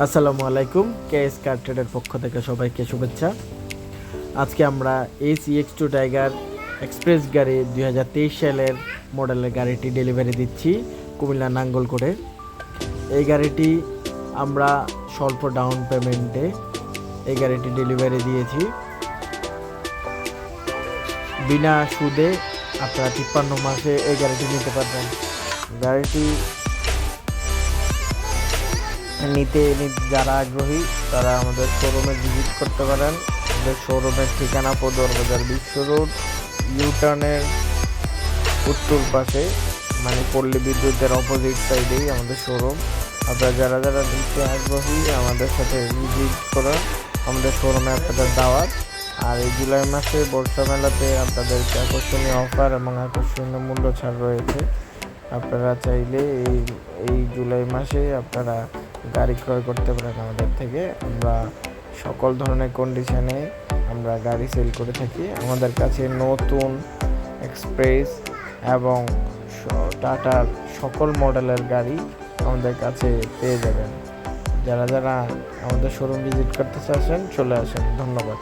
আসসালামু আলাইকুম। কেএস কার ট্রেডের পক্ষ থেকে সবাইকে শুভেচ্ছা। আজকে আমরা ACX2 টাইগার এক্সপ্রেস গাড়ি 2023 সালের মডেলের গাড়িটি ডেলিভারি দিচ্ছি কুমিল্লা নাঙ্গলকোটে। এই গাড়িটি আমরা স্বল্প ডাউন পেমেন্টে এই গাড়িটি ডেলিভারি দিয়েছি। বিনা সুদে আপনারা 53 মাসে এই গাড়িটি নিতে পারবেন। গাড়িটি নিতে যারা আগ্রহী তারা আমাদের শোরুমে ভিজিট করতে পারেন। আমাদের শোরুমের ঠিকানা পদর বাজার বিশ্ব রোড, ইউটার্নের উত্তর পাশে, মানে পল্লী বিদ্যুতের অপোজিট সাইডেই আমাদের শোরুম। আপনারা যারা যারা নিতে আগ্রহী আমাদের সাথে ভিজিট করেন। আমাদের শোরুমে আপনাদের দাওয়াত। আর এই জুলাই মাসে বর্ষা মেলাতে আপনাদেরকে আকর্ষণীয় অফার এবং আকর্ষণীয় মূল্য ছাড় রয়েছে। আপনারা চাইলে এই জুলাই মাসে আপনারা গাড়ি ক্রয় করতে পারেন আমাদের থেকে। আমরা সকল ধরনের কন্ডিশনে আমরা গাড়ি সেল করে থাকি। আমাদের কাছে নতুন, এক্সপ্রেস এবং টাটার সকল মডেলের গাড়ি আমাদের কাছে পেয়ে যাবেন। যারা যারা আমাদের শোরুম ভিজিট করতে চাচ্ছেন চলে আসেন। ধন্যবাদ।